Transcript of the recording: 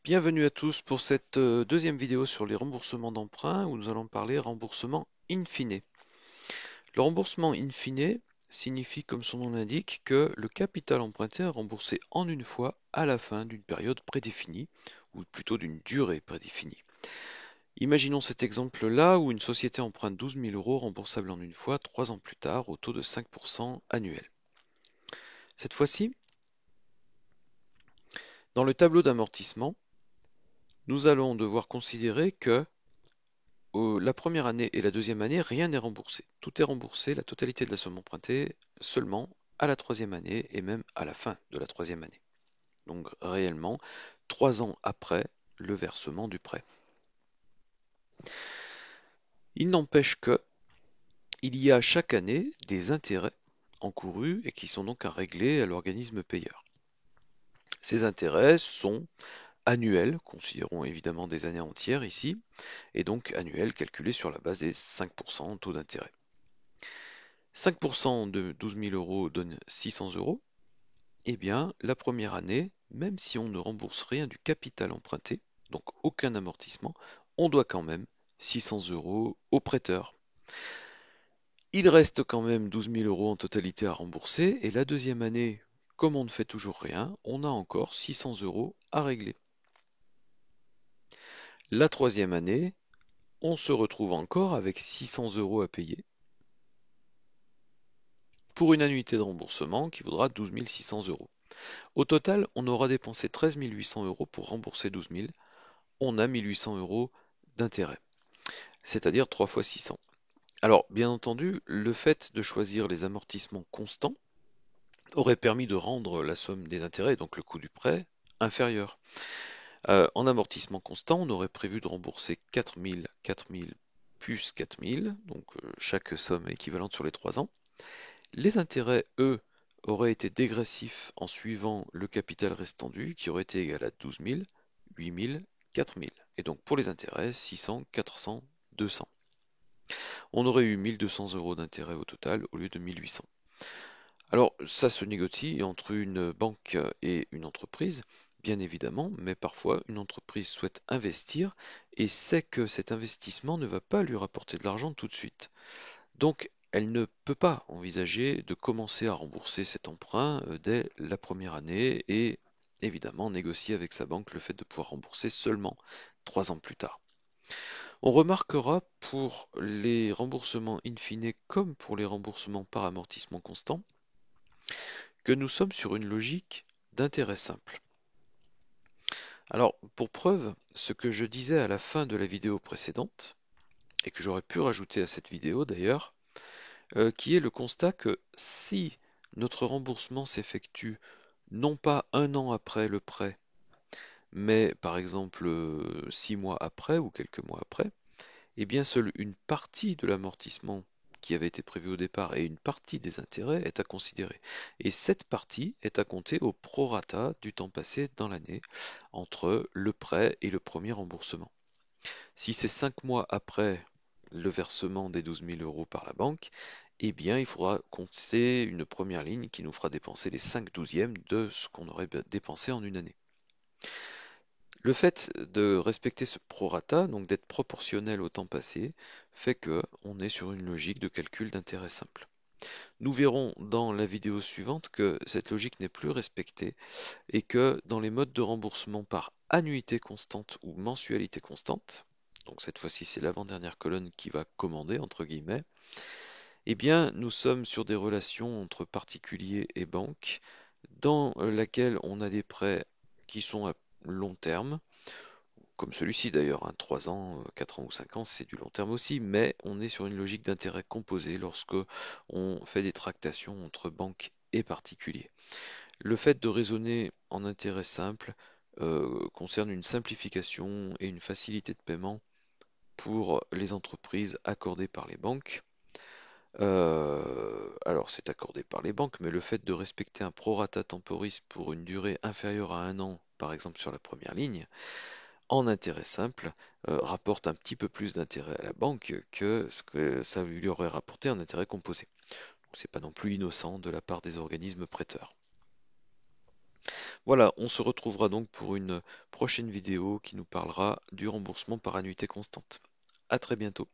Bienvenue à tous pour cette deuxième vidéo sur les remboursements d'emprunt où nous allons parler remboursement in fine. Le remboursement in fine signifie, comme son nom l'indique, que le capital emprunté est remboursé en une fois à la fin d'une période prédéfinie, ou plutôt d'une durée prédéfinie. Imaginons cet exemple-là où une société emprunte 12 000 euros remboursables en une fois 3 ans plus tard au taux de 5% annuel. Cette fois-ci, dans le tableau d'amortissement, nous allons devoir considérer que la première année et la deuxième année, rien n'est remboursé. Tout est remboursé, la totalité de la somme empruntée, seulement à la troisième année et même à la fin de la troisième année. Donc réellement, 3 ans après le versement du prêt. Il n'empêche que il y a chaque année des intérêts encourus et qui sont donc à régler à l'organisme payeur. Ces intérêts sont annuels, considérons évidemment des années entières ici, et donc annuels calculés sur la base des 5% taux d'intérêt. 5% de 12 000 euros donne 600 euros. Eh bien, la première année, même si on ne rembourse rien du capital emprunté, donc aucun amortissement, on doit quand même 600 euros au prêteur. Il reste quand même 12 000 euros en totalité à rembourser, et la deuxième année, comme on ne fait toujours rien, on a encore 600 euros à régler. La troisième année, on se retrouve encore avec 600 euros à payer, pour une annuité de remboursement qui vaudra 12 600 euros. Au total, on aura dépensé 13 800 euros pour rembourser 12 000. On a 1 800 euros d'intérêt, c'est-à-dire 3 fois 600. Alors, bien entendu, le fait de choisir les amortissements constants aurait permis de rendre la somme des intérêts, donc le coût du prêt, inférieur. En amortissement constant, on aurait prévu de rembourser 4 000, 4 000 plus 4 000, donc chaque somme équivalente sur les 3 ans. Les intérêts, eux, auraient été dégressifs en suivant le capital restant dû, qui aurait été égal à 12 000, 8 000, 4 000. Et donc pour les intérêts, 600, 400, 200. On aurait eu 1 200 euros d'intérêt au total au lieu de 1 800. Alors ça se négocie entre une banque et une entreprise, bien évidemment, mais parfois une entreprise souhaite investir et sait que cet investissement ne va pas lui rapporter de l'argent tout de suite. Donc, elle ne peut pas envisager de commencer à rembourser cet emprunt dès la première année et évidemment négocier avec sa banque le fait de pouvoir rembourser seulement 3 ans plus tard. On remarquera pour les remboursements in fine comme pour les remboursements par amortissement constant que nous sommes sur une logique d'intérêt simple. Alors, pour preuve, ce que je disais à la fin de la vidéo précédente, et que j'aurais pu rajouter à cette vidéo d'ailleurs, qui est le constat que si notre remboursement s'effectue non pas un an après le prêt, mais par exemple 6 mois après ou quelques mois après, eh bien seule une partie de l'amortissement qui avait été prévu au départ et une partie des intérêts est à considérer. Et cette partie est à compter au prorata du temps passé dans l'année entre le prêt et le premier remboursement. Si c'est 5 mois après le versement des 12 000 euros par la banque, eh bien, il faudra compter une première ligne qui nous fera dépenser les 5 douzièmes de ce qu'on aurait dépensé en une année. Le fait de respecter ce prorata, donc d'être proportionnel au temps passé, fait que on est sur une logique de calcul d'intérêt simple. Nous verrons dans la vidéo suivante que cette logique n'est plus respectée et que dans les modes de remboursement par annuité constante ou mensualité constante, donc cette fois-ci c'est l'avant-dernière colonne qui va commander entre guillemets, eh bien nous sommes sur des relations entre particuliers et banques dans laquelle on a des prêts qui sont à long terme, comme celui-ci d'ailleurs, 3 ans, 4 ans ou 5 ans, c'est du long terme aussi, mais on est sur une logique d'intérêt composé lorsque on fait des tractations entre banques et particuliers. Le fait de raisonner en intérêt simple concerne une simplification et une facilité de paiement pour les entreprises accordées par les banques. Alors c'est accordé par les banques, mais le fait de respecter un prorata temporis pour une durée inférieure à un an, par exemple sur la première ligne, en intérêt simple, rapporte un petit peu plus d'intérêt à la banque que ce que ça lui aurait rapporté en intérêt composé. Donc c'est pas non plus innocent de la part des organismes prêteurs. Voilà, on se retrouvera donc pour une prochaine vidéo qui nous parlera du remboursement par annuité constante. À très bientôt.